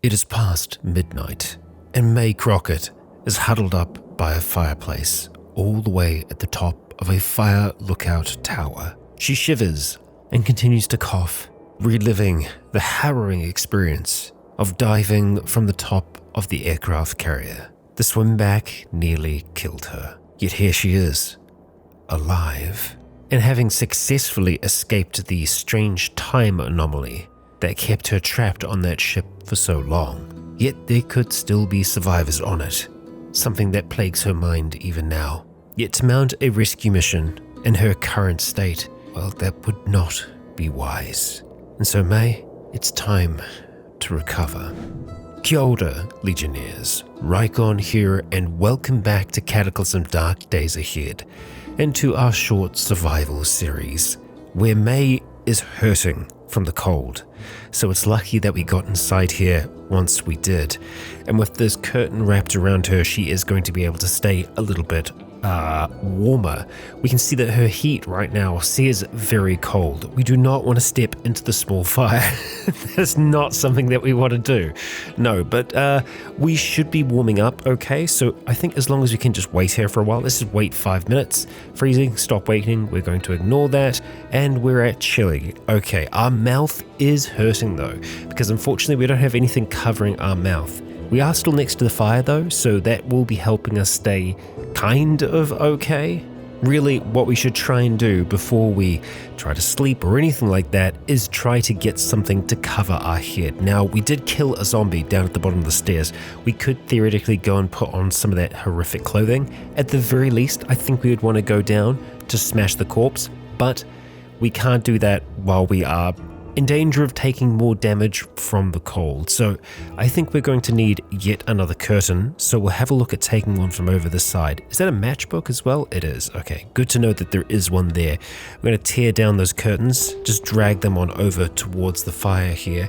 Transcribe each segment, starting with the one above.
It is past midnight, and May Crockett is huddled up by a fireplace all the way at the top of a fire lookout tower. She shivers and continues to cough, reliving the harrowing experience of diving from the top of the aircraft carrier. The swim back nearly killed her, yet here she is, alive, and having successfully escaped the strange time anomaly that kept her trapped on that ship for so long. Yet there could still be survivors on it, something that plagues her mind even now. Yet to mount a rescue mission in her current state, well, that would not be wise. And so May, it's time to recover. Kia ora, Legionnaires. Rykon here, and welcome back to Cataclysm Dark Days Ahead, and to our short survival series, where May is hurting from the cold. So it's lucky that we got inside here once we did. And with this curtain wrapped around her, she is going to be able to stay a little bit warmer. We can see that her heat right now says very cold. We do not want to step into the small fire. That's not something that we want to do. No, but we should be warming up okay. So I think as long as we can just wait here for a while, let's just wait 5 minutes. Freezing, stop waiting. We're going to ignore that. And we're at chilling. Okay, our mouth is hurting though, because unfortunately we don't have anything covering our mouth. We are still next to the fire though, so that will be helping us stay kind of okay. Really, what we should try and do before we try to sleep or anything like that is try to get something to cover our head. Now, we did kill a zombie down at the bottom of the stairs. We could theoretically go and put on some of that horrific clothing. At the very least, I think we would want to go down to smash the corpse, but we can't do that while we are in danger of taking more damage from the cold. So I think we're going to need yet another curtain, so we'll have a look at taking one from over this side. Is that a matchbook as well? It is. Okay, good to know that there is one there. We're going to tear down those curtains, just drag them on over towards the fire here,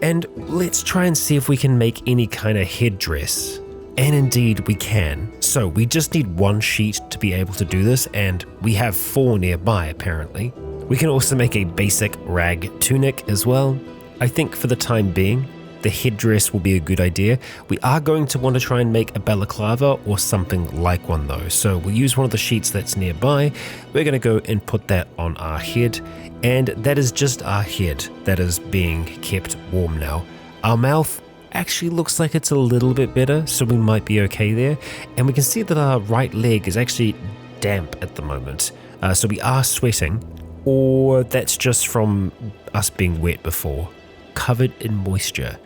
and let's try and see if we can make any kind of headdress. And indeed we can. So we just need one sheet to be able to do this, and we have 4 nearby apparently. We can also make a basic rag tunic as well. I think for the time being, the headdress will be a good idea. We are going to want to try and make a balaclava or something like one though. So we'll use one of the sheets that's nearby. We're going to go and put that on our head. And that is just our head that is being kept warm now. Our mouth actually looks like it's a little bit better, so we might be okay there. And we can see that our right leg is actually damp at the moment. So we are sweating. Or that's just from us being wet before. Covered in moisture.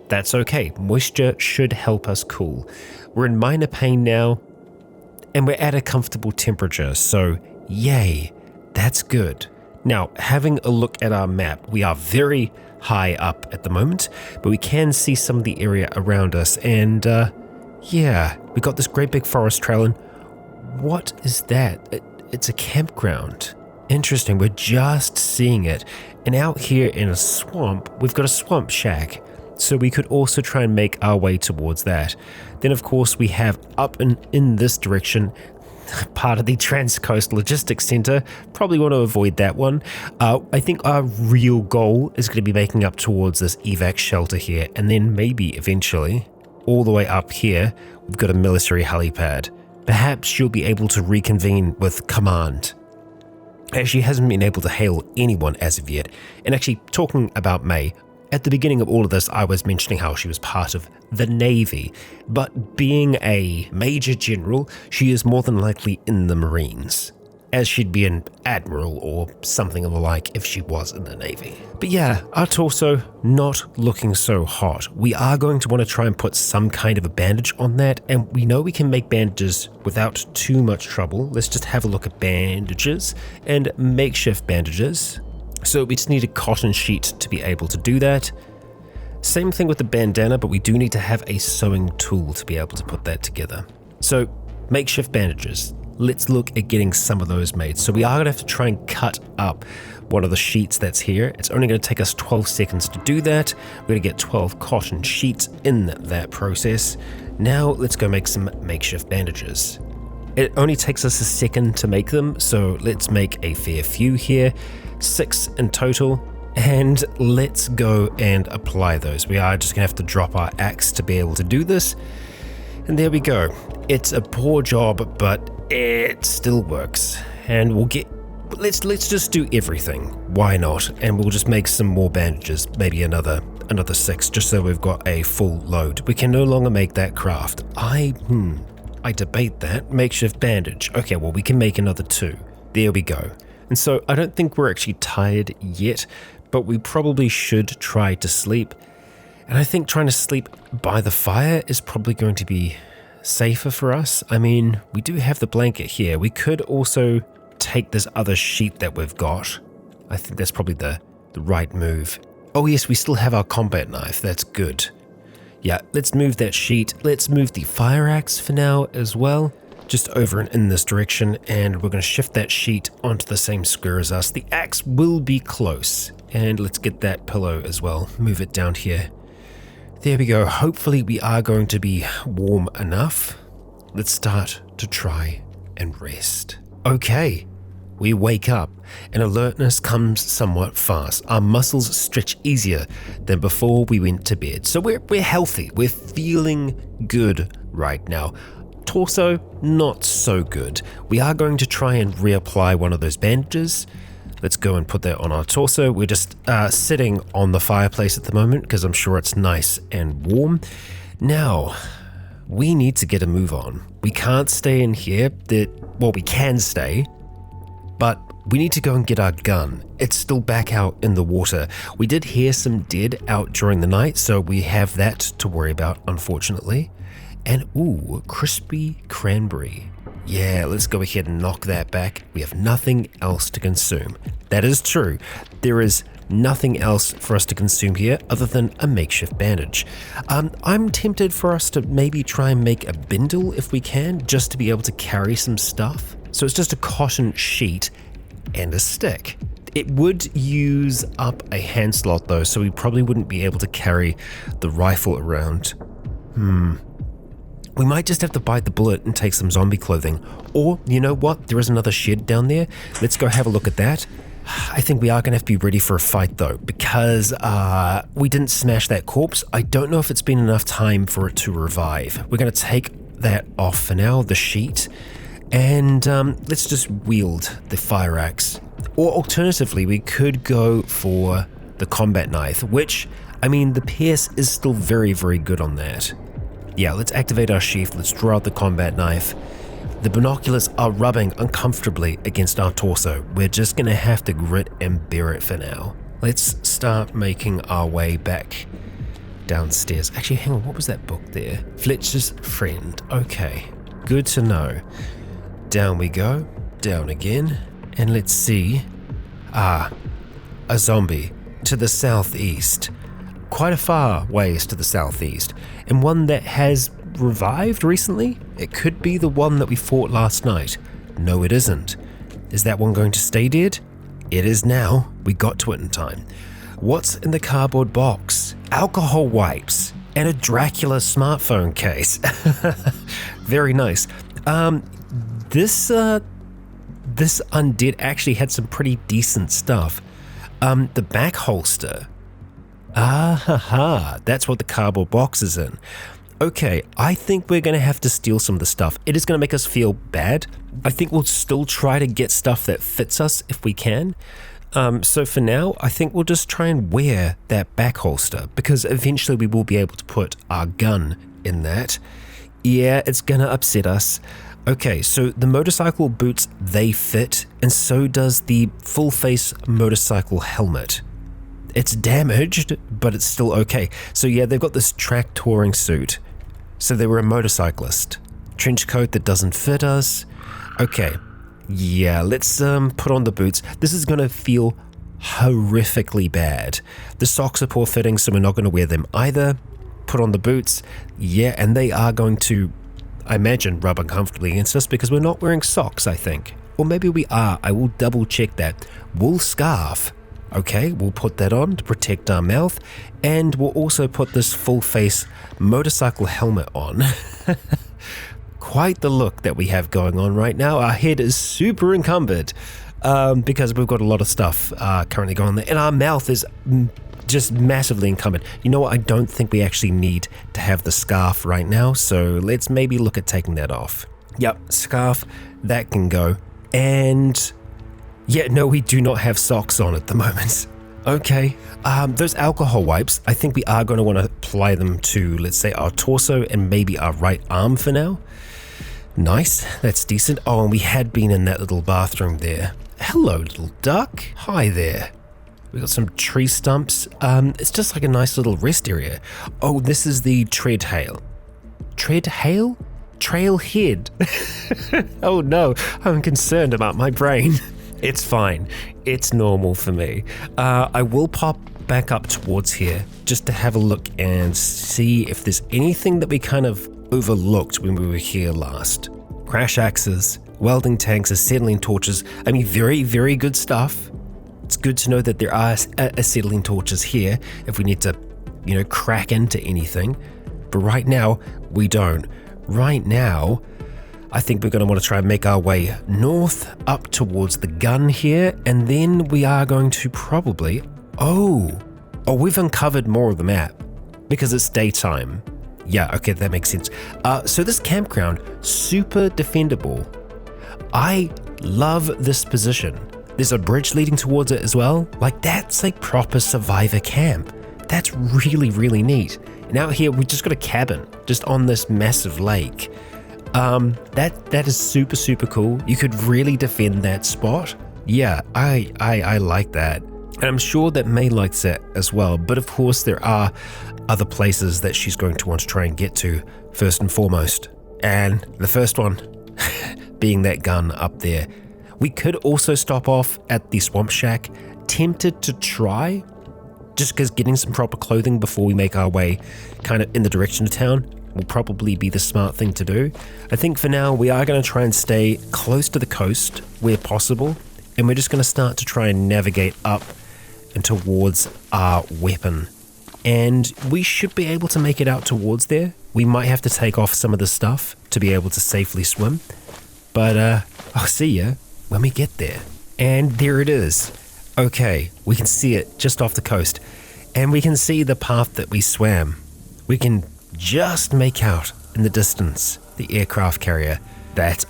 That's okay. Moisture should help us cool. We're in minor pain now, and we're at a comfortable temperature, so yay, that's good. Now, having a look at our map, we are very high up at the moment, but we can see some of the area around us, and yeah, we got this great big forest trail, and what is that? It's a campground. Interesting, we're just seeing it. And out here in a swamp, we've got a swamp shack. So we could also try and make our way towards that. Then of course we have up and in this direction, part of the Transcoast Logistics Center. Probably want to avoid that one. I think our real goal is going to be making up towards this evac shelter here. And then maybe eventually, all the way up here, we've got a military helipad. Perhaps you'll be able to reconvene with command. She hasn't been able to hail anyone as of yet. And actually, talking about May, at the beginning of all of this, I was mentioning how she was part of the Navy. But being a Major General, she is more than likely in the Marines, as she'd be an Admiral or something of the like if she was in the Navy. But yeah, our torso not looking so hot. We are going to want to try and put some kind of a bandage on that, and we know we can make bandages without too much trouble. Let's just have a look at bandages and makeshift bandages. So we just need a cotton sheet to be able to do that. Same thing with the bandana, but we do need to have a sewing tool to be able to put that together. So makeshift bandages. Let's look at getting some of those made. So we are going to have to try and cut up one of the sheets that's here. It's only going to take us 12 seconds to do that. We're going to get 12 cotton sheets in that process. Now let's go make some makeshift bandages. It only takes us a second to make them, so let's make a fair few here. 6 in total. And let's go and apply those. We are just gonna have to drop our axe to be able to do this. And there we go. It's a poor job, but it still works. And we'll get, let's just do everything. Why not? And we'll just make some more bandages, maybe another 6, just so we've got a full load. We can no longer make that craft. I debate that. Makeshift bandage. Okay, well, we can make another 2. There we go. And so I don't think we're actually tired yet, but we probably should try to sleep. And I think trying to sleep by the fire is probably going to be safer for us. I mean, we do have the blanket here. We could also take this other sheet that we've got. I think that's probably the right move. Oh yes, we still have our combat knife. That's good. Yeah, let's move that sheet. Let's move the fire axe for now as well. Just over in this direction, and we're going to shift that sheet onto the same square as us. The axe will be close. And let's get that pillow as well. Move it down here. There we go. Hopefully we are going to be warm enough. Let's start to try and rest. Okay, we wake up and alertness comes somewhat fast. Our muscles stretch easier than before we went to bed. So we're healthy. We're feeling good right now. Torso, not so good. We are going to try and reapply one of those bandages. Let's go and put that on our torso. We're just sitting on the fireplace at the moment because I'm sure it's nice and warm. Now, we need to get a move on. We can't stay in here. Well, we can stay, but we need to go and get our gun. It's still back out in the water. We did hear some dead out during the night, so we have that to worry about, unfortunately. And ooh, crispy cranberry. Yeah, let's go ahead and knock that back. We have nothing else to consume. That is true. There is nothing else for us to consume here other than a makeshift bandage. I'm tempted for us to maybe try and make a bindle if we can, just to be able to carry some stuff. So it's just a cotton sheet and a stick. It would use up a hand slot though, so we probably wouldn't be able to carry the rifle around. We might just have to bite the bullet and take some zombie clothing. Or, you know what? There is another shed down there. Let's go have a look at that. I think we are going to have to be ready for a fight though, because we didn't smash that corpse. I don't know if it's been enough time for it to revive. We're going to take that off for now, the sheet, and let's just wield the fire axe. Or alternatively, we could go for the combat knife, which, I mean, the pierce is still very, very good on that. Yeah, let's activate our sheath. Let's draw out the combat knife. The binoculars are rubbing uncomfortably against our torso. We're just going to have to grit and bear it for now. Let's start making our way back downstairs. Actually, hang on, what was that book there? Fletcher's Friend. Okay, good to know. Down we go, down again, and let's see. A zombie to the southeast. Quite a far ways to the southeast, and one that has revived recently. It could be the one that we fought last night. No, it isn't. Is that one going to stay dead? It is now. We got to it in time. What's in the cardboard box? Alcohol wipes and a Dracula smartphone case. Very nice. This undead actually had some pretty decent stuff. The back holster. That's what the cardboard box is in. Okay, I think we're going to have to steal some of the stuff. It is going to make us feel bad. I think we'll still try to get stuff that fits us if we can. So for now, I think we'll just try and wear that back holster, because eventually we will be able to put our gun in that. Yeah, it's going to upset us. Okay, so the motorcycle boots, they fit, and so does the full face motorcycle helmet. It's damaged, but it's still okay. So yeah, they've got this track touring suit. So they were a motorcyclist. Trench coat that doesn't fit us. Okay, yeah, let's put on the boots. This is gonna feel horrifically bad. The socks are poor fitting, so we're not gonna wear them either. Put on the boots. Yeah, and they are going to, I imagine, rub uncomfortably against us because we're not wearing socks, I think. Or maybe we are. I will double check that. Wool scarf. Okay, we'll put that on to protect our mouth, and we'll also put this full face motorcycle helmet on. Quite the look that we have going on right now. Our head is super encumbered. because we've got a lot of stuff currently going on there. And our mouth is just massively encumbered. You know what? I don't think we actually need to have the scarf right now, so let's maybe look at taking that off. Yep, scarf, that can go. And yeah, no, we do not have socks on at the moment. Okay, those alcohol wipes, I think we are going to want to apply them to, let's say, our torso and maybe our right arm for now. Nice, that's decent. Oh, and we had been in that little bathroom there. Hello, little duck. Hi there. We got some tree stumps. It's just like a nice little rest area. Oh, this is the treadhail. Treadhail? Trailhead. Oh no, I'm concerned about my brain. It's fine. It's normal for me. I will pop back up towards here just to have a look and see if there's anything that we kind of overlooked when we were here last. Crash axes, welding tanks, acetylene torches. I mean, very, very good stuff. It's good to know that there are acetylene torches here if we need to, you know, crack into anything. But right now, we don't. Right now, I think we're going to want to try and make our way north up towards the gun here, and then we are going to probably... Oh, we've uncovered more of the map because it's daytime. Yeah, okay, that makes sense. So this campground, super defendable. I love this position. There's a bridge leading towards it as well. Like, that's like proper survivor camp. That's really, really neat. And out here, we just got a cabin just on this massive lake. That is super, super cool. You could really defend that spot. Yeah, I like that. And I'm sure that May likes it as well. But of course, there are other places that she's going to want to try and get to first and foremost. And the first one being that gun up there. We could also stop off at the swamp shack. Tempted to try, just because getting some proper clothing before we make our way kind of in the direction of town will probably be the smart thing to do. I think for now we are going to try and stay close to the coast where possible, and we're just going to start to try and navigate up and towards our weapon. And we should be able to make it out towards there. We might have to take off some of the stuff to be able to safely swim, but I'll see you when we get there. And there it is. Okay, we can see it just off the coast, and we can see the path that we swam. We can just make out in the distance the aircraft carrier that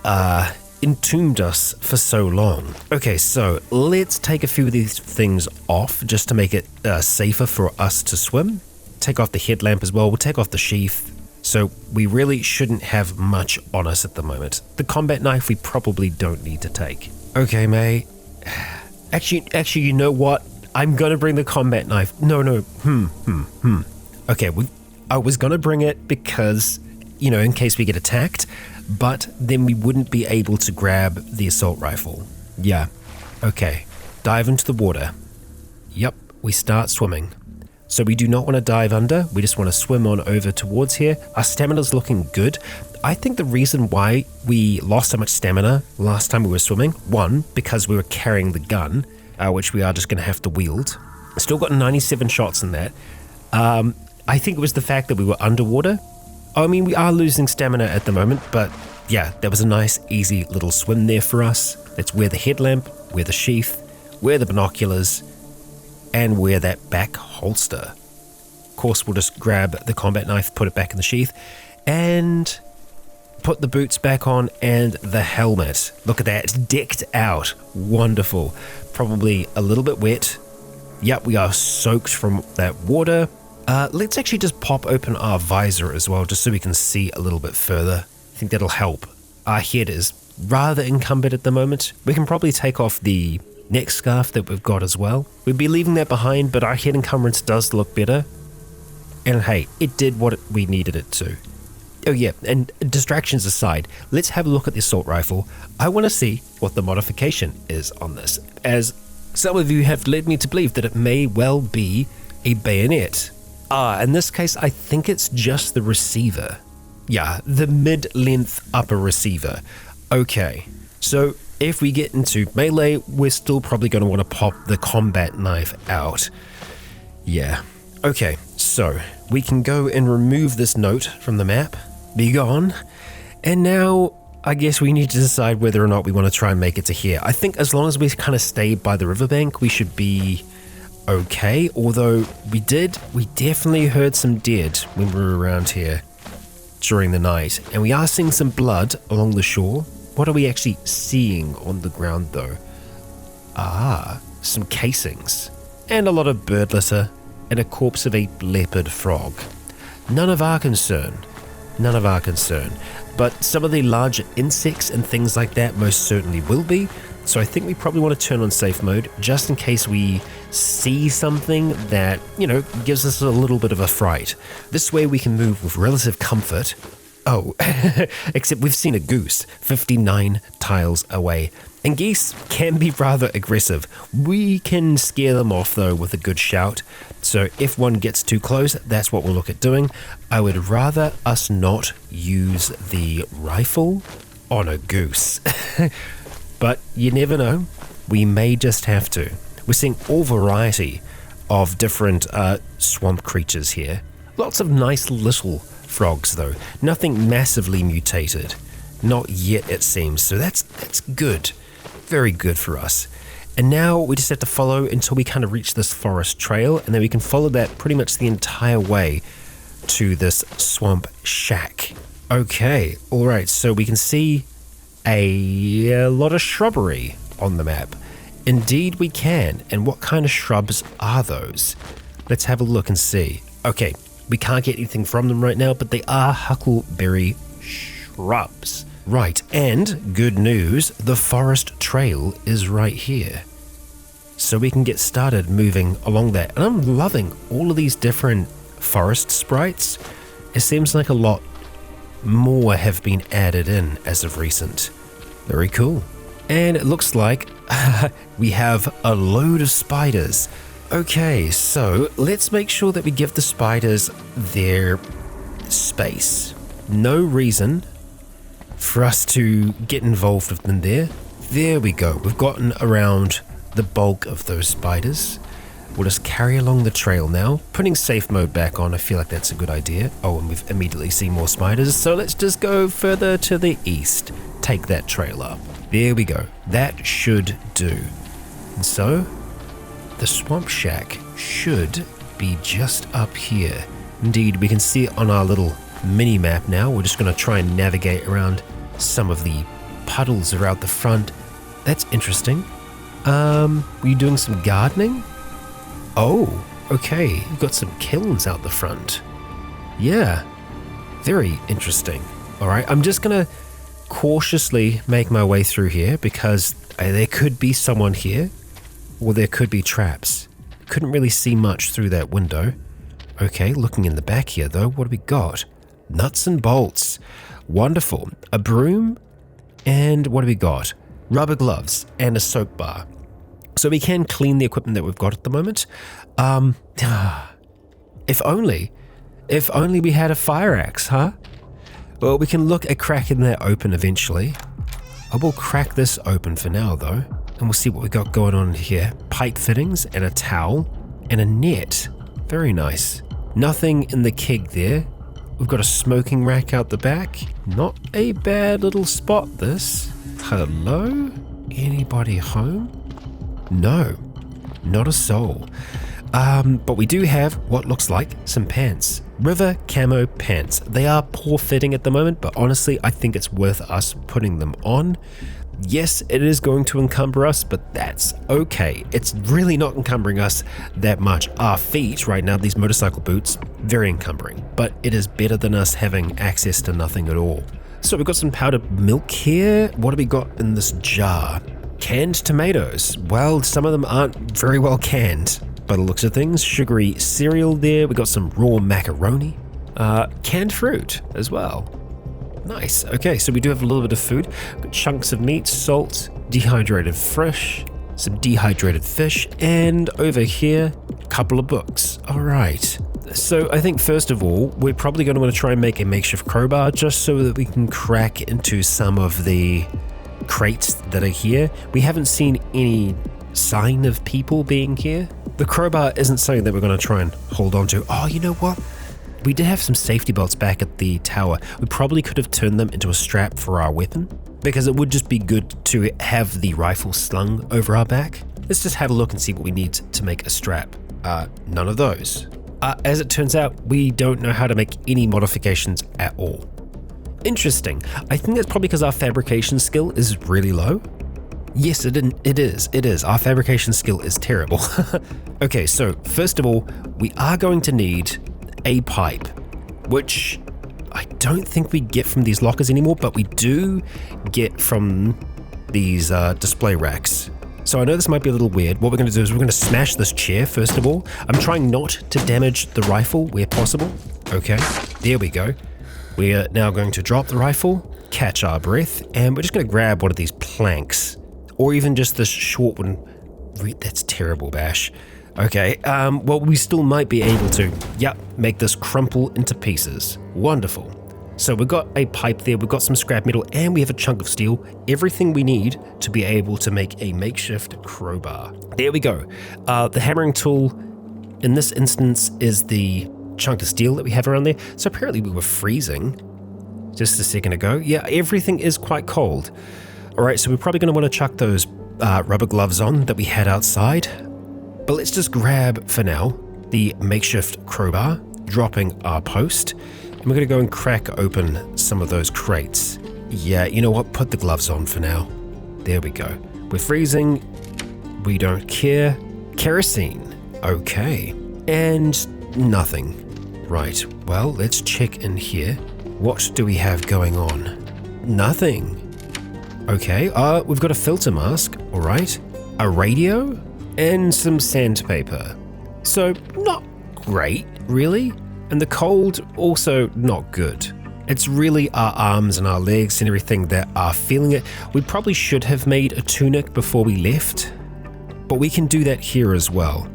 entombed us for so long. Okay, so let's take a few of these things off just to make it safer for us to swim. Take off the headlamp as well. We'll take off the sheath. So we really shouldn't have much on us at the moment. The combat knife we probably don't need to take. Okay, May. Actually, you know what? I'm gonna bring the combat knife. No. Okay, I was gonna bring it because, you know, in case we get attacked, but then we wouldn't be able to grab the assault rifle. Yeah. Okay. Dive into the water. Yep, we start swimming. So we do not want to dive under, we just want to swim on over towards here. Our stamina's looking good. I think the reason why we lost so much stamina last time we were swimming, one, because we were carrying the gun, which we are just going to have to wield. Still got 97 shots in that. I think it was the fact that we were underwater. I mean, we are losing stamina at the moment, but yeah, that was a nice, easy little swim there for us. Let's wear the headlamp, wear the sheath, wear the binoculars, and wear that back holster. Of course, we'll just grab the combat knife, put it back in the sheath, and put the boots back on and the helmet. Look at that, it's decked out. Wonderful. Probably a little bit wet. Yep, we are soaked from that water. Let's actually just pop open our visor as well, just so we can see a little bit further. I think that'll help. Our head is rather encumbered at the moment. We can probably take off the neck scarf that we've got as well. We'd be leaving that behind, but our head encumbrance does look better. And hey, it did what we needed it to. Oh yeah, and distractions aside, let's have a look at the assault rifle. I want to see what the modification is on this, as some of you have led me to believe that it may well be a bayonet. In this case, I think it's just the receiver. Yeah, the mid-length upper receiver. Okay, so if we get into melee, we're still probably going to want to pop the combat knife out. Yeah. Okay, so we can go and remove this note from the map. Be gone. And now I guess we need to decide whether or not we want to try and make it to here. I think as long as we kind of stay by the riverbank, we should be okay. Although we definitely heard some dead when we were around here during the night. And we are seeing some blood along the shore. What are we actually seeing on the ground though? Some casings. And a lot of bird litter. And a corpse of a leopard frog. None of our concern. But some of the larger insects and things like that most certainly will be. So I think we probably want to turn on safe mode just in case we see something that, gives us a little bit of a fright. This way we can move with relative comfort. Oh, except we've seen a goose 59 tiles away. And geese can be rather aggressive. We can scare them off though with a good shout. So if one gets too close, that's what we'll look at doing. I would rather us not use the rifle on a goose. But you never know. We may just have to. We're seeing all variety of different swamp creatures here. Lots of nice little frogs though. Nothing massively mutated. Not yet it seems. So that's good. Very good for us. And now we just have to follow until we kind of reach this forest trail, and then we can follow that pretty much the entire way to this swamp shack. Okay, alright, so we can see a lot of shrubbery on the map. Indeed we can. And what kind of shrubs are those? Let's have a look and see. Okay, we can't get anything from them right now, but they are huckleberry shrubs. Right, and good news, the forest trail is right here. So we can get started moving along that. And I'm loving all of these different forest sprites. It seems like a lot more have been added in as of recent. Very cool. And it looks like we have a load of spiders. Okay, so let's make sure that we give the spiders their space. No reason for us to get involved with them there. There we go. We've gotten around the bulk of those spiders. We'll just carry along the trail now. Putting safe mode back on, I feel like that's a good idea. Oh, and we've immediately seen more spiders, so let's just go further to the east. Take that trail up. There we go. That should do. And so, the swamp shack should be just up here. Indeed, we can see it on our little mini map now. We're just going to try and navigate around some of the puddles around the front. That's interesting. Were you doing some gardening? Oh, okay. You've got some kilns out the front. Yeah, very interesting. All right, I'm just going to cautiously make my way through here because there could be someone here or there could be traps. Couldn't really see much through that window. Okay, looking in the back here though, what have we got? Nuts and bolts. Wonderful. A broom, and what have we got? Rubber gloves and a soap bar. So we can clean the equipment that we've got at the moment. If only we had a fire axe, huh? Well, we can look at cracking that open eventually. I will crack this open for now though, and we'll see what we got going on here. Pipe fittings and a towel and a net. Very nice. Nothing in the keg there. We've got a smoking rack out the back. Not a bad little spot this. Hello? Anybody home? No, not a soul. But we do have what looks like some pants. River camo pants. They are poor fitting at the moment, but honestly, I think it's worth us putting them on. Yes, it is going to encumber us, but that's okay. It's really not encumbering us that much. Our feet right now, these motorcycle boots, very encumbering, but it is better than us having access to nothing at all. So we've got some powdered milk here. What have we got in this jar? Canned tomatoes. Well, some of them aren't very well canned by the looks of things. Sugary cereal there. We got some raw macaroni. Canned fruit as well. Nice. Okay, so we do have a little bit of food. We've got chunks of meat, salt, dehydrated fish, some dehydrated fish, and over here, a couple of books. All right. So I think first of all, we're probably going to want to try and make a makeshift crowbar just so that we can crack into some of the crates that are here. We haven't seen any sign of people being here. The crowbar isn't something that we're going to try and hold on to. Oh, you know what? We did have some safety belts back at the tower. We probably could have turned them into a strap for our weapon, because it would just be good to have the rifle slung over our back. Let's just have a look and see what we need to make a strap. None of those. As it turns out, we don't know how to make any modifications at all. Interesting. I think that's probably because our fabrication skill is really low. Yes, it is. Our fabrication skill is terrible. Okay, so first of all, we are going to need a pipe, which I don't think we get from these lockers anymore, but we do get from these display racks. So I know this might be a little weird. What we're going to do is we're going to smash this chair first of all. I'm trying not to damage the rifle where possible. Okay, there we go. We are now going to drop the rifle, catch our breath, and we're just going to grab one of these planks, or even just this short one. That's terrible, Bash. Okay, well, we still might be able to, make this crumple into pieces. Wonderful. So we've got a pipe there, we've got some scrap metal, and we have a chunk of steel. Everything we need to be able to make a makeshift crowbar. There we go. The hammering tool in this instance is the chunk of steel that we have around there. So apparently we were freezing just a second ago. Yeah, everything is quite cold. All right, so we're probably going to want to chuck those rubber gloves on that we had outside. But let's just grab, for now, the makeshift crowbar, dropping our post. And we're going to go and crack open some of those crates. Yeah, you know what? Put the gloves on for now. There we go. We're freezing. We don't care. Kerosene. Okay. And nothing. Right. Well, let's check in here. What do we have going on? Nothing. Okay. We've got a filter mask. All right. A radio and some sandpaper. So not great, really. And the cold, also not good. It's really our arms and our legs and everything that are feeling it. We probably should have made a tunic before we left, but we can do that here as well.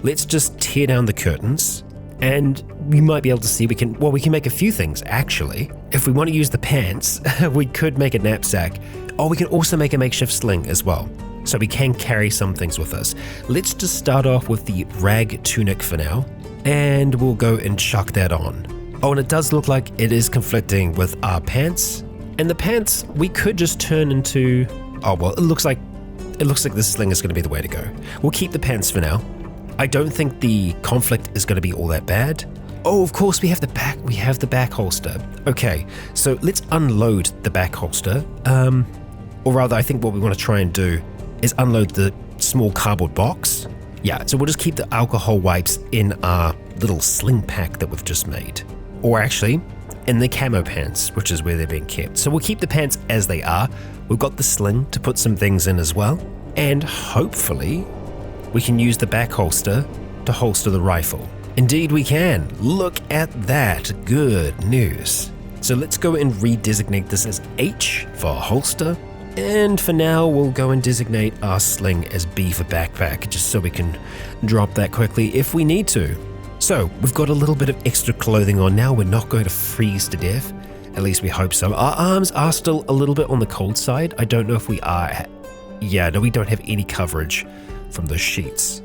Let's just tear down the curtains, and we might be able to see we can make a few things, actually. If we want to use the pants, we could make a knapsack, or we can also make a makeshift sling as well. So we can carry some things with us. Let's just start off with the rag tunic for now. And we'll go and chuck that on. Oh, and it does look like it is conflicting with our pants. And the pants we could just turn into, it looks like this sling is going to be the way to go. We'll keep the pants for now. I don't think the conflict is going to be all that bad. Oh, of course we have the back holster. Okay, so let's unload the back holster. Or rather, I think what we want to try and do is unload the small cardboard box. Yeah, so we'll just keep the alcohol wipes in our little sling pack that we've just made. Or actually, in the camo pants, which is where they're being kept. So we'll keep the pants as they are. We've got the sling to put some things in as well. And hopefully, we can use the back holster to holster the rifle. Indeed we can. Look at that. Good news. So let's go and redesignate this as H for holster. And for now, we'll go and designate our sling as B for backpack, just so we can drop that quickly if we need to. So, we've got a little bit of extra clothing on now. We're not going to freeze to death. At least we hope so. Our arms are still a little bit on the cold side. I don't know if we are. Yeah, no, we don't have any coverage from those sheets.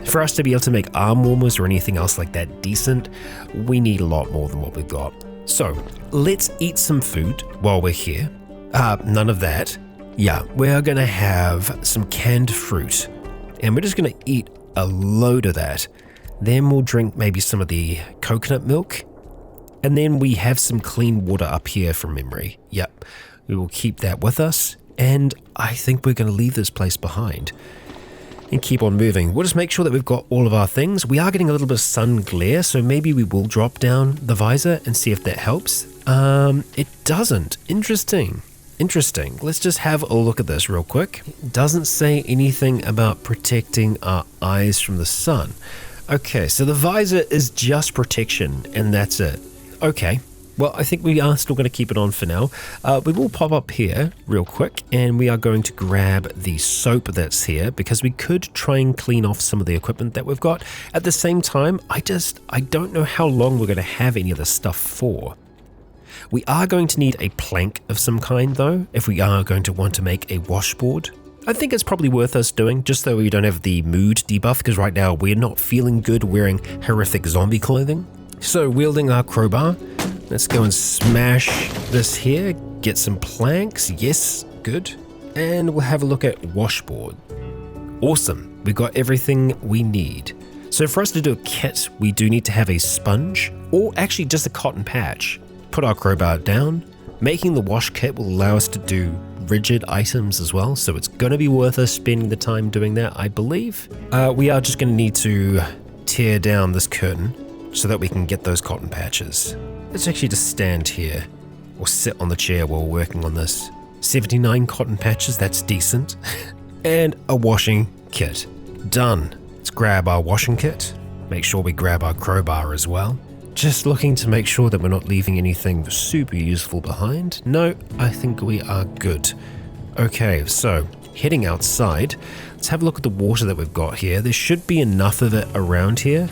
For us to be able to make arm warmers or anything else like that decent, we need a lot more than what we've got. So, let's eat some food while we're here. None of that. Yeah, we're going to have some canned fruit, and we're just going to eat a load of that. Then we'll drink maybe some of the coconut milk, and then we have some clean water up here from memory. Yep, we will keep that with us, and I think we're going to leave this place behind and keep on moving. We'll just make sure that we've got all of our things. We are getting a little bit of sun glare, so maybe we will drop down the visor and see if that helps. It doesn't. Interesting. Let's just have a look at this real quick. It doesn't say anything about protecting our eyes from the sun. Okay, so the visor is just protection, and that's it. Okay, well, I think we are still going to keep it on for now. We will pop up here real quick, and we are going to grab the soap that's here, because we could try and clean off some of the equipment that we've got. At the same time, I don't know how long we're going to have any of this stuff for. We are going to need a plank of some kind though, if we are going to want to make a washboard. I think it's probably worth us doing, just so we don't have the mood debuff, because right now we're not feeling good wearing horrific zombie clothing. So wielding our crowbar, let's go and smash this here, get some planks, yes, good. And we'll have a look at washboard. Awesome, we got everything we need. So for us to do a kit, we do need to have a sponge, or actually just a cotton patch. Put our crowbar down. Making the wash kit will allow us to do rigid items as well, so it's going to be worth us spending the time doing that, I believe. We are just going to need to tear down this curtain so that we can get those cotton patches. Let's actually just stand here or sit on the chair while we're working on this. 79 cotton patches, that's decent. And a washing kit. Done. Let's grab our washing kit. Make sure we grab our crowbar as well. Just looking to make sure that we're not leaving anything super useful behind. No, I think we are good. Okay, so heading outside, let's have a look at the water that we've got here. There should be enough of it around here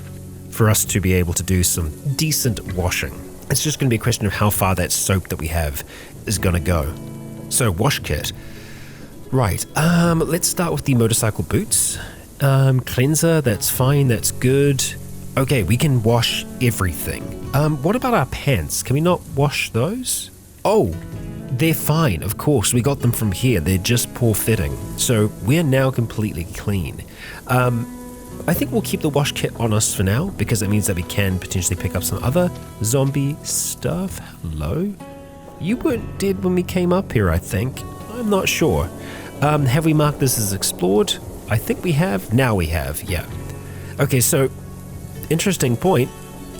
for us to be able to do some decent washing. It's just going to be a question of how far that soap that we have is going to go. So wash kit. Right, let's start with the motorcycle boots. Cleanser, that's fine, that's good. Okay, we can wash everything. What about our pants? Can we not wash those? Oh, they're fine, of course. We got them from here. They're just poor fitting. So we're now completely clean. I think we'll keep the wash kit on us for now, because it means that we can potentially pick up some other zombie stuff. Hello? You weren't dead when we came up here, I think. I'm not sure. Have we marked this as explored? I think we have. Now we have, yeah. Okay, so interesting point.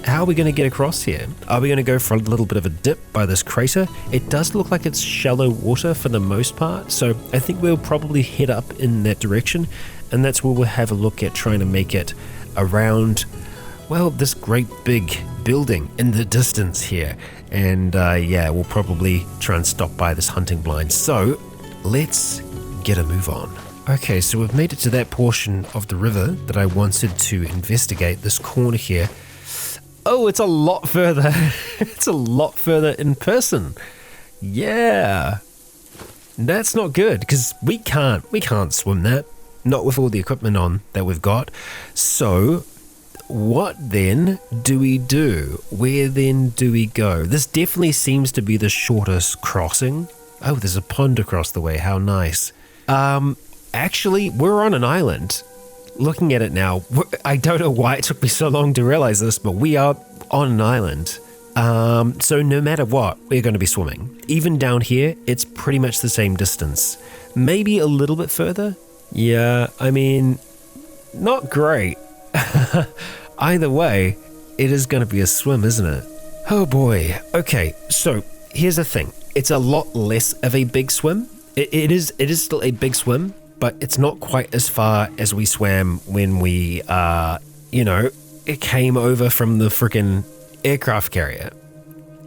How are we going to get across here? Are we going to go for a little bit of a dip by this crater? It does look like it's shallow water for the most part, so I think we'll probably head up in that direction, and that's where we'll have a look at trying to make it around, well, this great big building in the distance here. And yeah, we'll probably try and stop by this hunting blind. So let's get a move on. Okay, so we've made it to that portion of the river that I wanted to investigate, this corner here. Oh, it's a lot further. It's a lot further in person. Yeah. That's not good, because we can't swim that. Not with all the equipment on that we've got. So what then do we do? Where then do we go? This definitely seems to be the shortest crossing. Oh, there's a pond across the way. How nice. Actually, we're on an island. Looking at it now, I don't know why it took me so long to realize this, but we are on an island. So no matter what, we're going to be swimming. Even down here, it's pretty much the same distance. Maybe a little bit further. Yeah, I mean, not great. Either way, it is going to be a swim, isn't it? Oh boy. Okay, so here's the thing. It's a lot less of a big swim. It is still a big swim, but it's not quite as far as we swam when we, it came over from the frickin' aircraft carrier.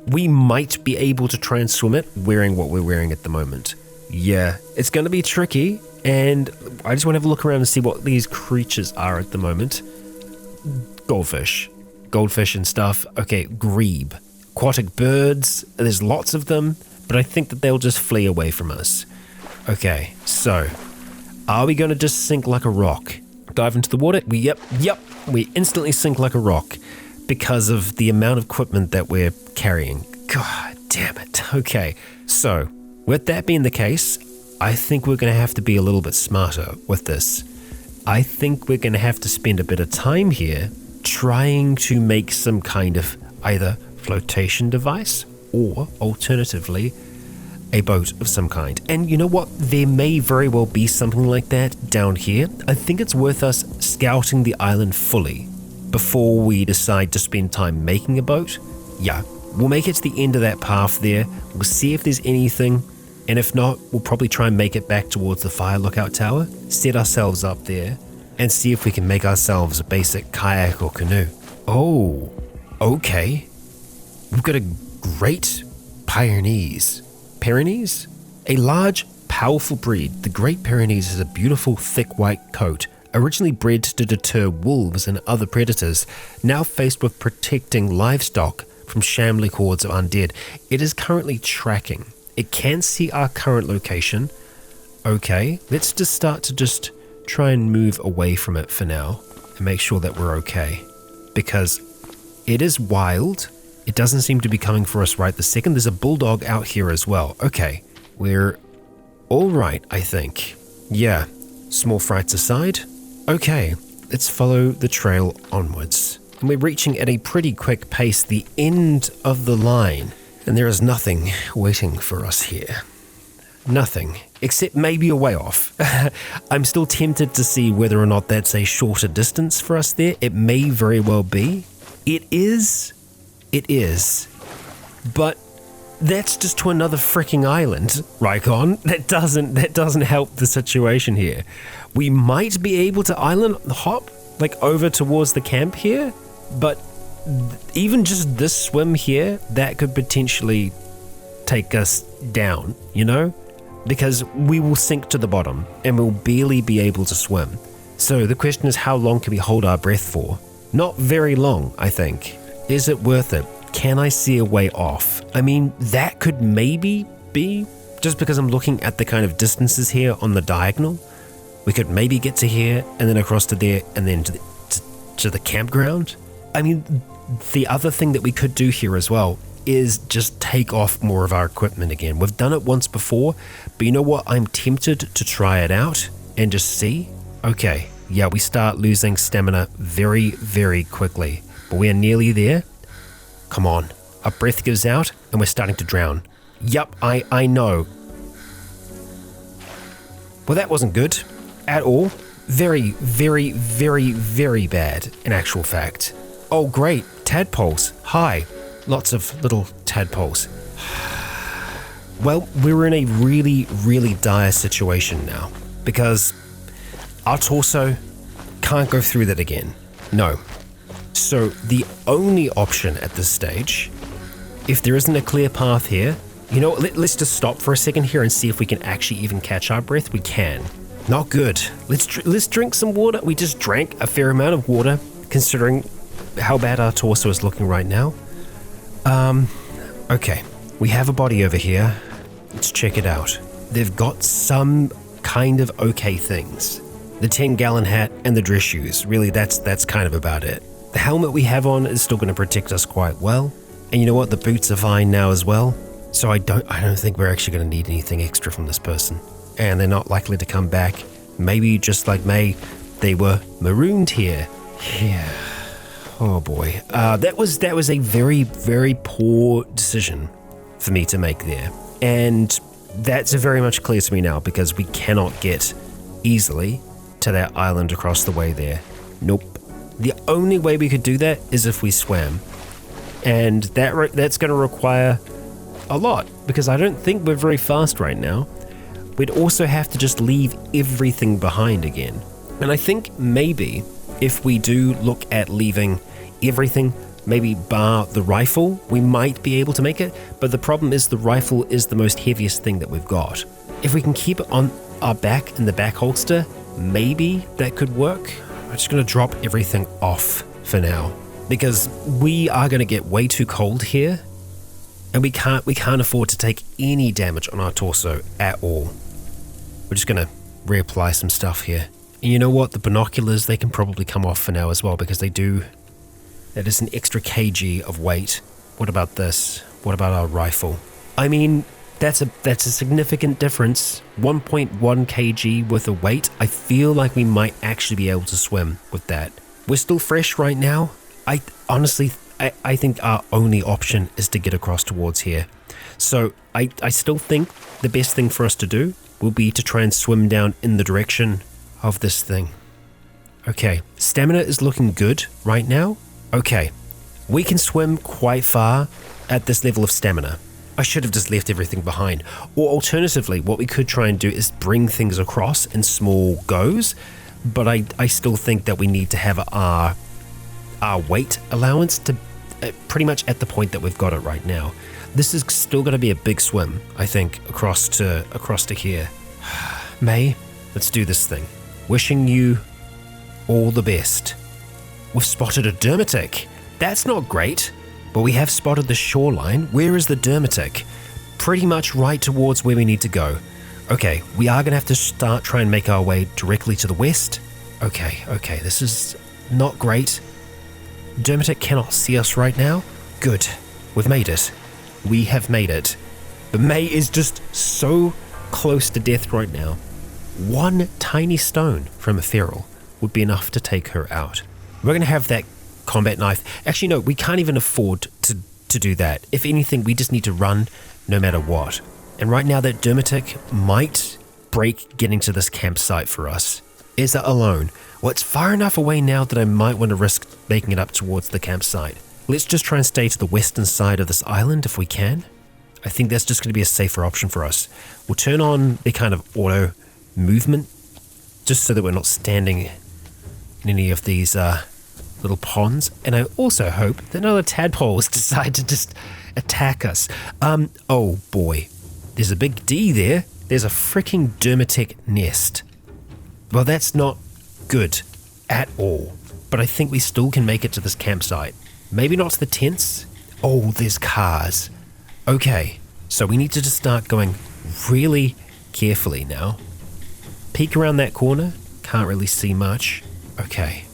We might be able to try and swim it wearing what we're wearing at the moment. Yeah, it's going to be tricky, and I just want to have a look around and see what these creatures are at the moment. Goldfish and stuff. Okay, grebe. Aquatic birds, there's lots of them, but I think that they'll just flee away from us. Okay, so are we going to just sink like a rock? Dive into the water? Yep, we instantly sink like a rock because of the amount of equipment that we're carrying. God damn it. Okay, so with that being the case, I think we're going to have to be a little bit smarter with this. I think we're going to have to spend a bit of time here trying to make some kind of either flotation device or alternatively a boat of some kind. And you know what? There may very well be something like that down here. I think it's worth us scouting the island fully before we decide to spend time making a boat. Yeah, we'll make it to the end of that path there. We'll see if there's anything. And if not, we'll probably try and make it back towards the fire lookout tower, set ourselves up there, and see if we can make ourselves a basic kayak or canoe. Oh, okay. We've got a great Pyrenees. Pyrenees? A large, powerful breed, the Great Pyrenees has a beautiful, thick white coat, originally bred to deter wolves and other predators, now faced with protecting livestock from shambling hordes of undead. It is currently tracking. It can see our current location. Okay, let's just start to try and move away from it for now and make sure that we're okay. Because It is wild. It doesn't seem to be coming for us right this second. There's a bulldog out here as well. Okay, we're all right, I think. Yeah, small frights aside. Okay, let's follow the trail onwards. And we're reaching at a pretty quick pace the end of the line. And there is nothing waiting for us here. Nothing, except maybe a way off. I'm still tempted to see whether or not that's a shorter distance for us there. It may very well be. It is. But that's just to another freaking island, Rykon. That doesn't help the situation here. We might be able to island hop, like over towards the camp here, but even just this swim here, that could potentially take us down, you know? Because we will sink to the bottom and we'll barely be able to swim. So the question is, how long can we hold our breath for? Not very long, I think. Is it worth it? Can I see a way off? I mean, that could maybe be, just because I'm looking at the kind of distances here on the diagonal, we could maybe get to here and then across to there and then to the campground. I mean, the other thing that we could do here as well is just take off more of our equipment again. We've done it once before, but you know what? I'm tempted to try it out and just see. Okay, yeah, we start losing stamina very, very quickly, but we are nearly there. Come on, our breath gives out and we're starting to drown. Yup, I know. Well, that wasn't good at all. Very, very, very, very bad in actual fact. Oh great, tadpoles, hi. Lots of little tadpoles. Well, we're in a really, really dire situation now because our torso can't go through that again. No. So the only option at this stage, if there isn't a clear path here, you know, let's just stop for a second here and see if we can actually even catch our breath. We can. Not good. Let's drink some water. We just drank a fair amount of water considering how bad our torso is looking right now. Okay, we have a body over here. Let's check it out. They've got some kind of okay things. The 10-gallon hat and the dress shoes. Really, that's kind of about it. The helmet we have on is still going to protect us quite well. And you know what? The boots are fine now as well. So I don't think we're actually going to need anything extra from this person. And they're not likely to come back. Maybe just like May, they were marooned here. Yeah. Oh boy, that was a very, very poor decision for me to make there. And that's very much clear to me now because we cannot get easily to that island across the way there. Nope. The only way we could do that is if we swam. And that's going to require a lot because I don't think we're very fast right now. We'd also have to just leave everything behind again. And I think maybe if we do look at leaving everything, maybe bar the rifle, we might be able to make it. But the problem is the rifle is the most heaviest thing that we've got. If we can keep it on our back in the back holster, maybe that could work. I'm just going to drop everything off for now because we are going to get way too cold here and we can't afford to take any damage on our torso at all. We're just going to reapply some stuff here. And you know what? The binoculars, they can probably come off for now as well because that is an extra kg of weight. What about this? What about our rifle? I mean, that's a significant difference. 1.1 kg worth of weight. I feel like we might actually be able to swim with that. We're still fresh right now. I honestly think our only option is to get across towards here. So I still think the best thing for us to do will be to try and swim down in the direction of this thing. Okay, stamina is looking good right now. Okay, we can swim quite far at this level of stamina. I should have just left everything behind. Or alternatively, what we could try and do is bring things across in small goes, but I still think that we need to have our weight allowance to pretty much at the point that we've got it right now. This is still going to be a big swim, I think, across to here. May, let's do this thing. Wishing you all the best. We've spotted a dermatic. That's not great, but we have spotted the shoreline. Where is the dermatic? Pretty much right towards where we need to go. Okay, we are going to have to start trying to make our way directly to the west. Okay, this is not great. Dermatic cannot see us right now. Good. We've made it. We have made it. But May is just so close to death right now. One tiny stone from a feral would be enough to take her out. We're going to have that combat knife. Actually, no, we can't even afford to do that. If anything, we just need to run no matter what. And right now that Dermatic might break getting to this campsite for us. Is it alone? Well, it's far enough away now that I might want to risk making it up towards the campsite. Let's just try and stay to the western side of this island if we can. I think that's just going to be a safer option for us. We'll turn on the kind of auto movement just so that we're not standing in any of these little ponds. And I also hope that none of the tadpoles decide to just attack us. Oh boy, there's a big D there. There's a freaking Dermatic nest. Well, that's not good at all. But I think we still can make it to this campsite. Maybe not to the tents. Oh, there's cars. Okay, so we need to just start going really carefully now. Peek around that corner. Can't really see much. Okay.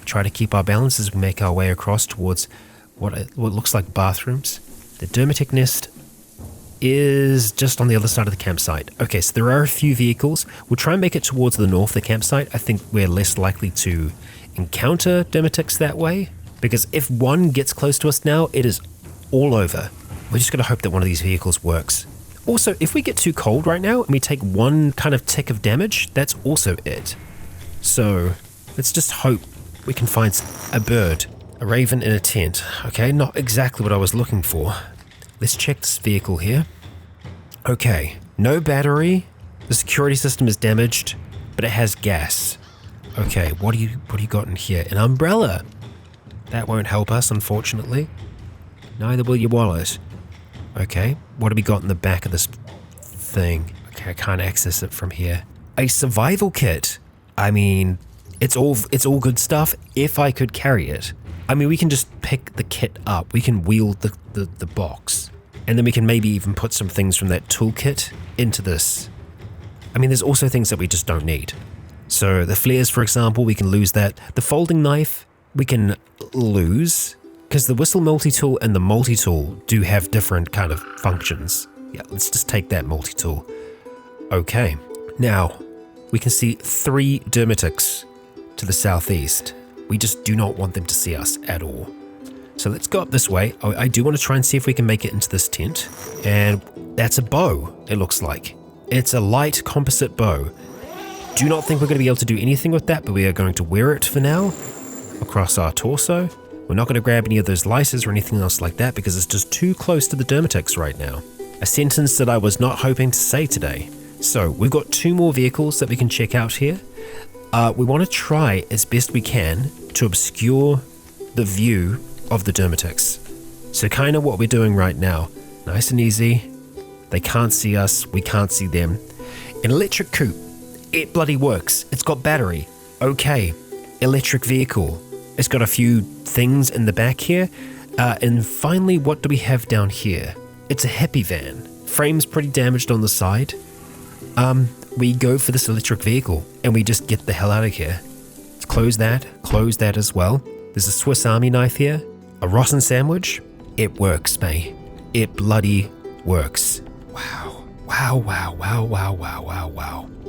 Try to keep our balance as we make our way across towards what looks like bathrooms. The Dermatic nest is just on the other side of the campsite. Okay, so there are a few vehicles. We'll try and make it towards the north of the campsite. I think we're less likely to encounter Dermatics that way, because if one gets close to us now, it is all over. We're just going to hope that one of these vehicles works. Also, if we get too cold right now and we take one kind of tick of damage, that's also it. So let's just hope we can find a bird, a raven in a tent. Okay, not exactly what I was looking for. Let's check this vehicle here. Okay, no battery. The security system is damaged, but it has gas. Okay, what do you got in here? An umbrella. That won't help us, unfortunately. Neither will your wallet. Okay, what do we got in the back of this thing? Okay, I can't access it from here. A survival kit. I mean, it's all good stuff if I could carry it. I mean, we can just pick the kit up. We can wheel the box. And then we can maybe even put some things from that toolkit into this. I mean, there's also things that we just don't need. So the flares, for example, we can lose that. The folding knife, we can lose, because the whistle multi-tool and the multi-tool do have different kind of functions. Yeah, let's just take that multi-tool. Okay, now we can see 3 Dermatics to the southeast. We just do not want them to see us at all. So let's go up this way. I do want to try and see if we can make it into this tent. And that's a bow, it looks like. It's a light composite bow. Do not think we're going to be able to do anything with that, but we are going to wear it for now across our torso. We're not going to grab any of those lices or anything else like that because it's just too close to the Dermatics right now. A sentence that I was not hoping to say today. So we've got 2 more vehicles that we can check out here. We want to try as best we can to obscure the view of the Dermatics. So kind of what we're doing right now. Nice and easy. They can't see us. We can't see them. An electric coupe. It bloody works. It's got battery. Okay. Electric vehicle. It's got a few things in the back here. And finally, what do we have down here? It's a hippie van. Frame's pretty damaged on the side. We go for this electric vehicle and we just get the hell out of here. Let's close that as well. There's a Swiss Army knife here. A rotten sandwich. It works, mate. It bloody works. Wow.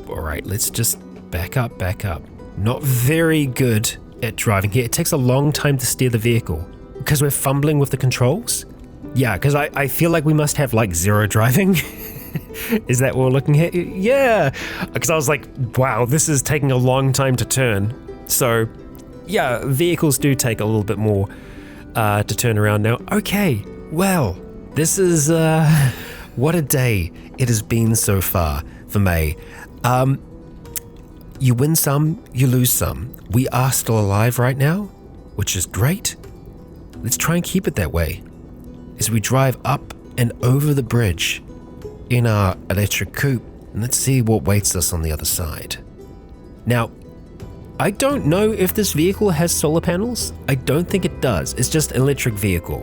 All right, let's just back up. Not very good at driving here. It takes a long time to steer the vehicle because we're fumbling with the controls. Yeah, because I feel like we must have like 0 driving. Is that what we're looking at? Yeah, because I was like, wow, this is taking a long time to turn. So yeah, vehicles do take a little bit more to turn around now. Okay, well, this is what a day it has been so far for May. You win some, you lose some. We are still alive right now, which is great. Let's try and keep it that way as we drive up and over the bridge in our electric coupe, and let's see what waits us on the other side. Now, I don't know if this vehicle has solar panels. I don't think it does. It's just an electric vehicle,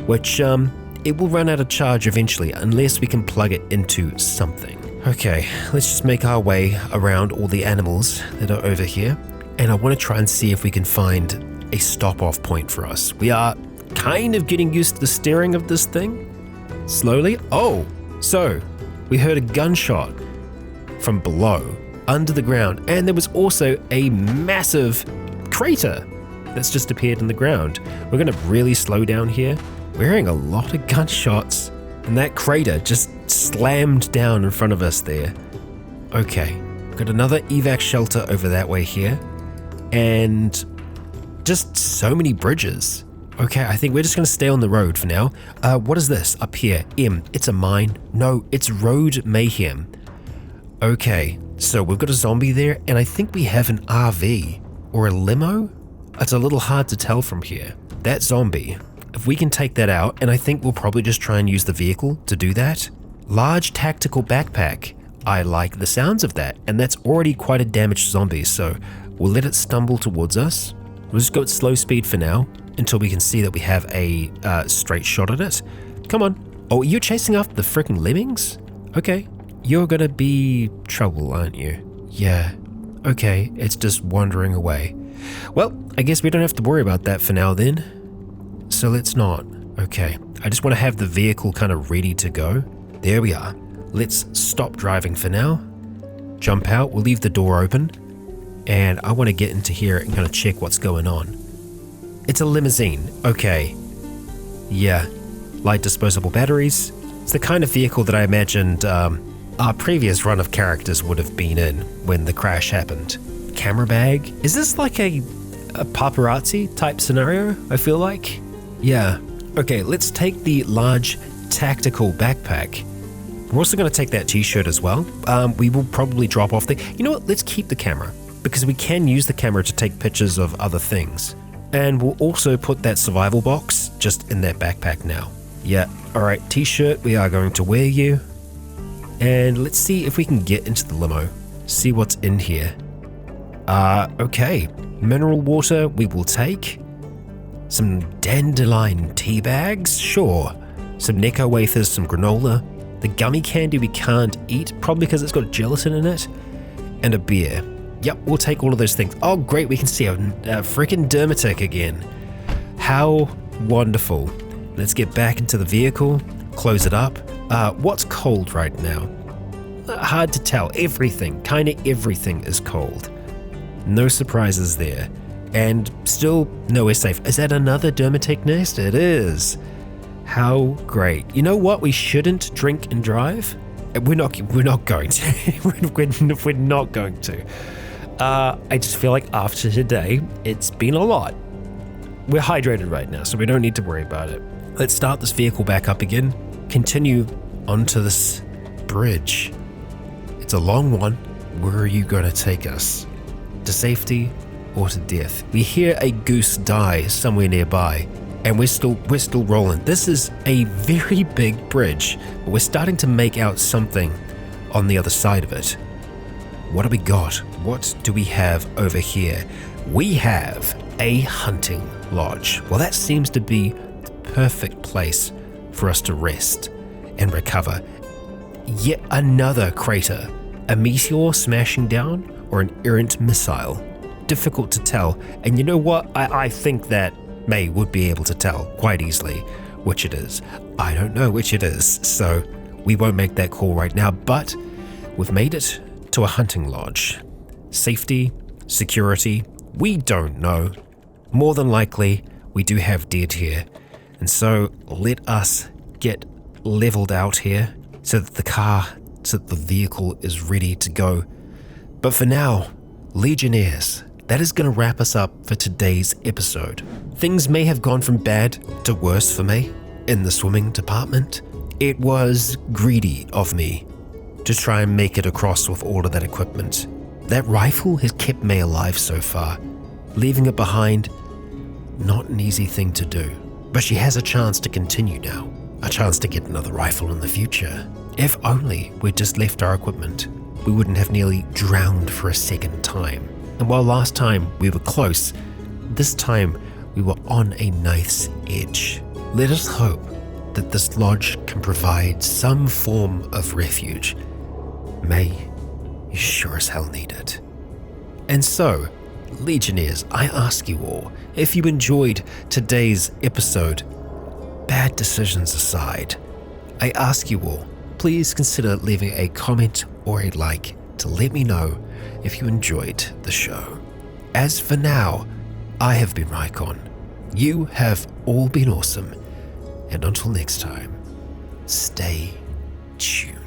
which it will run out of charge eventually unless we can plug it into something. Okay, let's just make our way around all the animals that are over here, and I want to try and see if we can find a stop-off point for us. We are kind of getting used to the steering of this thing. Slowly. Oh, so we heard a gunshot from below, under the ground, and there was also a massive crater that's just appeared in the ground. We're going to really slow down here. We're hearing a lot of gunshots, and that crater just slammed down in front of us there. Okay, we've got another evac shelter over that way here, and just so many bridges. Okay, I think we're just going to stay on the road for now. What is this up here? It's a mine. No, it's road mayhem. Okay, so we've got a zombie there, and I think we have an RV or a limo. It's a little hard to tell from here. That zombie, if we can take that out, and I think we'll probably just try and use the vehicle to do that. Large tactical backpack. I like the sounds of that, and that's already quite a damaged zombie, so we'll let it stumble towards us. We'll just go at slow speed for now, until we can see that we have a straight shot at it. Come on. Oh, you're chasing after the freaking lemmings? Okay. You're gonna be trouble, aren't you? Yeah. Okay, it's just wandering away. Well, I guess we don't have to worry about that for now then. So let's not. Okay. I just want to have the vehicle kind of ready to go. There we are. Let's stop driving for now. Jump out. We'll leave the door open. And I want to get into here and kind of check what's going on. It's a limousine. Okay. Yeah. Light disposable batteries. It's the kind of vehicle that I imagined our previous run of characters would have been in when the crash happened. Camera bag. Is this like a paparazzi type scenario, I feel like? Yeah. Okay, let's take the large tactical backpack. We're also going to take that t-shirt as well. We will probably drop off the... You know what? Let's keep the camera, because we can use the camera to take pictures of other things. And we'll also put that survival box just in that backpack now. Yeah. All right, t-shirt, we are going to wear you. And let's see if we can get into the limo. See what's in here. Okay. Mineral water we will take. Some dandelion tea bags, sure. Some Necco wafers, some granola. The gummy candy we can't eat, probably because it's got gelatin in it. And a beer. Yep, we'll take all of those things. Oh, great, we can see a freaking dermatic again. How wonderful. Let's get back into the vehicle, close it up. What's cold right now? Hard to tell. Everything, kind of everything is cold. No surprises there. And still nowhere safe. Is that another dermatic nest? It is. How great. You know what? We shouldn't drink and drive. We're not going to. we're not going to. I just feel like after today, it's been a lot. We're hydrated right now, so we don't need to worry about it. Let's start this vehicle back up again. Continue onto this bridge. It's a long one. Where are you going to take us? To safety or to death? We hear a goose die somewhere nearby, and we're still rolling. This is a very big bridge, but we're starting to make out something on the other side of it. What do we got? What do we have over here? We have a hunting lodge. Well, that seems to be the perfect place for us to rest and recover. Yet another crater. A meteor smashing down or an errant missile? Difficult to tell. And you know what? I think that May would be able to tell quite easily which it is. I don't know which it is, so we won't make that call right now, but we've made it to a hunting lodge. Safety, security, we don't know. More than likely, we do have dead here. And so let us get leveled out here so that the vehicle is ready to go. But for now, Legionnaires, that is going to wrap us up for today's episode. Things may have gone from bad to worse for me in the swimming department. It was greedy of me to try and make it across with all of that equipment. That rifle has kept May alive so far. Leaving it behind, not an easy thing to do. But she has a chance to continue now. A chance to get another rifle in the future. If only we'd just left our equipment, we wouldn't have nearly drowned for a second time. And while last time we were close, this time we were on a knife's edge. Let us hope that this lodge can provide some form of refuge. May, you sure as hell need it. And so, Legionnaires, I ask you all, if you enjoyed today's episode, bad decisions aside, I ask you all, please consider leaving a comment or a like to let me know if you enjoyed the show. As for now, I have been Raikon. You have all been awesome. And until next time, stay tuned.